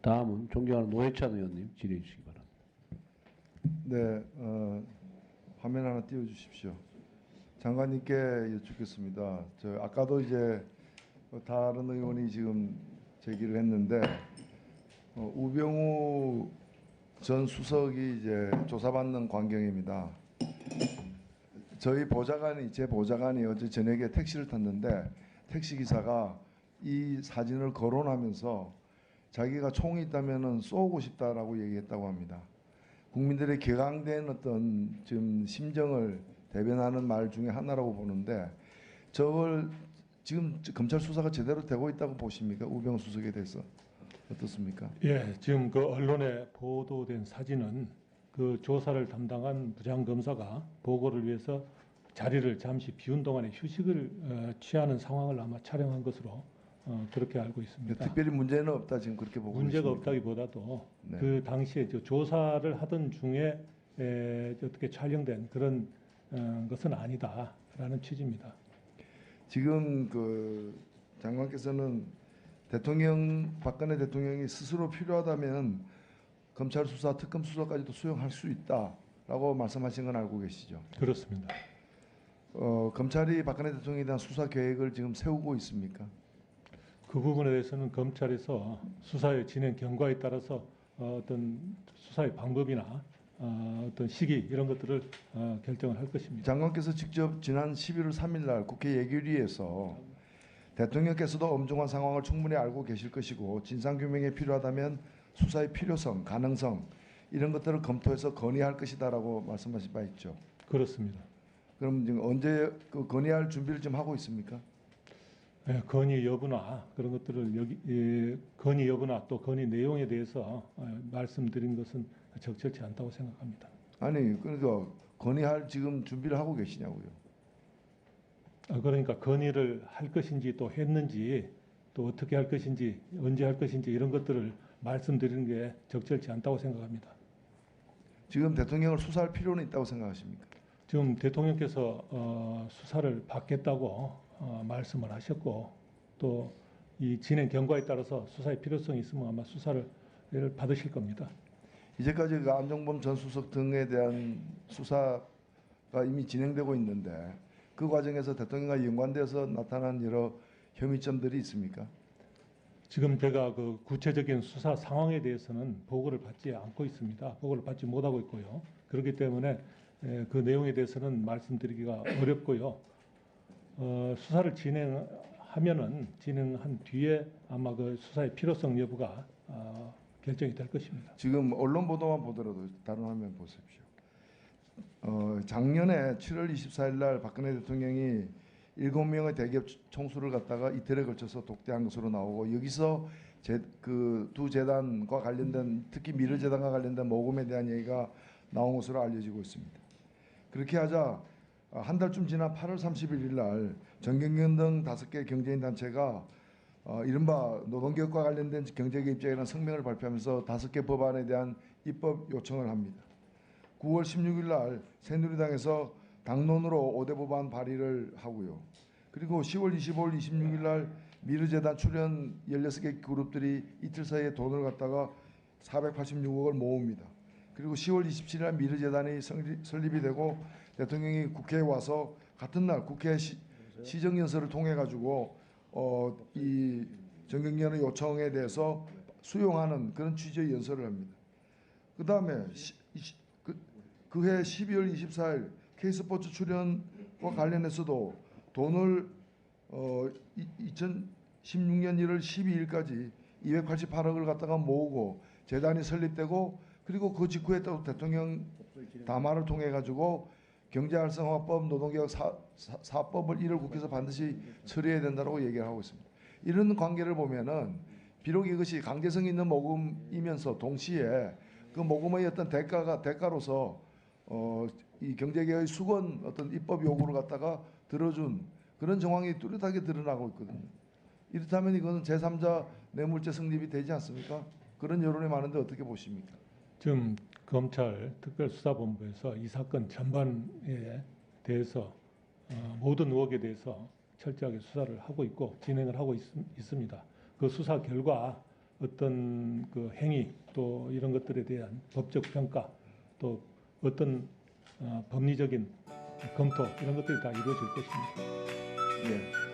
다음은 존경하는 노회찬 의원님 질의해 주시기 바랍니다. 네, 화면 하나 띄워주십시오. 장관님께 여쭙겠습니다. 아까도 이제 다른 의원이 지금 제기를 했는데 우병우 전 수석이 이제 조사받는 광경입니다. 제 보좌관이 어제 저녁에 택시를 탔는데 택시 기사가 이 사진을 거론하면서 자기가 총이 있다면은 쏘고 싶다라고 얘기했다고 합니다. 국민들의 격앙된 어떤 지금 심정을 대변하는 말 중에 하나라고 보는데 저걸 지금 검찰 수사가 제대로 되고 있다고 보십니까? 우병우 수석에 대해서 어떻습니까? 예, 지금 그 언론에 보도된 사진은 그 조사를 담당한 부장검사가 보고를 위해서 자리를 잠시 비운 동안에 휴식을 취하는 상황을 아마 촬영한 것으로 그렇게 알고 있습니다. 특별히 문제는 없다 지금 그렇게 보고 문제가 있습니까? 없다기보다도 네. 그 당시에 조사를 하던 중에 어떻게 촬영된 그런 것은 아니다라는 취지입니다. 지금 그 장관께서는 박근혜 대통령이 스스로 필요하다면 검찰 수사, 특검 수사까지도 수용할 수 있다라고 말씀하신 건 알고 계시죠? 그렇습니다. 검찰이 박근혜 대통령에 대한 수사 계획을 지금 세우고 있습니까? 그 부분에 대해서는 검찰에서 수사의 진행 경과에 따라서 어떤 수사의 방법이나 어떤 시기 이런 것들을 결정을 할 것입니다. 장관께서 직접 지난 11월 3일 날 국회 예결위에서 대통령께서도 엄중한 상황을 충분히 알고 계실 것이고 진상규명에 필요하다면 수사의 필요성, 가능성 이런 것들을 검토해서 건의할 것이다라고 말씀하신 바 있죠. 그렇습니다. 그럼 지금 언제 그 건의할 준비를 좀 하고 있습니까? 예, 건의 여부나 그런 것들을 건의 여부나 또 건의 내용에 대해서 말씀드린 것은 적절치 않다고 생각합니다. 아니 그러니까 건의할 지금 준비를 하고 계시냐고요. 그러니까 건의를 할 것인지 또 했는지 또 어떻게 할 것인지 언제 할 것인지 이런 것들을 말씀드리는 게 적절치 않다고 생각합니다. 지금 대통령을 수사할 필요는 있다고 생각하십니까? 지금 대통령께서 수사를 받겠다고 말씀을 하셨고 또 이 진행 경과에 따라서 수사의 필요성이 있으면 아마 수사를 받으실 겁니다. 이제까지 그 안종범 전 수석 등에 대한 수사가 이미 진행되고 있는데 그 과정에서 대통령과 연관돼서 나타난 여러 혐의점들이 있습니까? 지금 제가 그 구체적인 수사 상황에 대해서는 보고를 받지 않고 있습니다. 보고를 받지 못하고 있고요. 그렇기 때문에 그 내용에 대해서는 말씀드리기가 어렵고요. 수사를 진행한 뒤에 아마 그 수사의 필요성 여부가 결정이 될 것입니다. 지금 언론 보도만 보더라도 다른 화면 보십시오. 작년에 7월 24일 날 박근혜 대통령이 7명의 대기업 총수를 갖다가 이틀에 걸쳐서 독대한 것으로 나오고 여기서 그 두 재단과 관련된 특히 미르재단과 관련된 모금에 대한 얘기가 나온 것으로 알려지고 있습니다. 그렇게 하자 한 달쯤 지난 8월 31일 날 정경련 등 5개 경제인 단체가 이른바 노동개혁과 관련된 경제개혁 입장이라는 성명을 발표하면서 5개 법안에 대한 입법 요청을 합니다. 9월 16일 날 새누리당에서 당론으로 5대 법안 발의를 하고요. 그리고 10월 25일, 26일 날 미르재단 출연 16개 그룹들이 이틀 사이에 돈을 갖다가 486억을 모읍니다. 그리고 10월 27일 날 미르재단이 설립이 되고 대통령이 국회에 와서 같은 날 국회 시정연설을 통해 가지고 이 정경련의 요청에 대해서 수용하는 그런 취지의 연설을 합니다. 그 다음에 그해 12월 24일 K스포츠 출연과 관련해서도 돈을 2016년 1월 12일까지 288억을 갖다가 모으고 재단이 설립되고 그리고 그 직후에 또 대통령 담화를 통해 가지고 경제활성화법, 노동개혁 사법을 이를 국회에서 반드시 처리해야 된다고 얘기를 하고 있습니다. 이런 관계를 보면은 비록 이것이 강제성 있는 모금이면서 동시에 그 모금의 어떤 대가로서 이 경제개혁의 수건 어떤 입법 요구를 갖다가 들어준 그런 정황이 뚜렷하게 드러나고 있거든요. 이렇다면 이거는 제3자 뇌물죄 성립이 되지 않습니까? 그런 여론이 많은데 어떻게 보십니까? 지금 검찰 특별수사본부에서 이 사건 전반에 대해서 모든 의혹에 대해서 철저하게 수사를 하고 있고 진행을 하고 있습니다. 그 수사 결과 어떤 그 행위 또 이런 것들에 대한 법적 평가 또 어떤 법리적인 검토 이런 것들이 다 이루어질 것입니다. 예.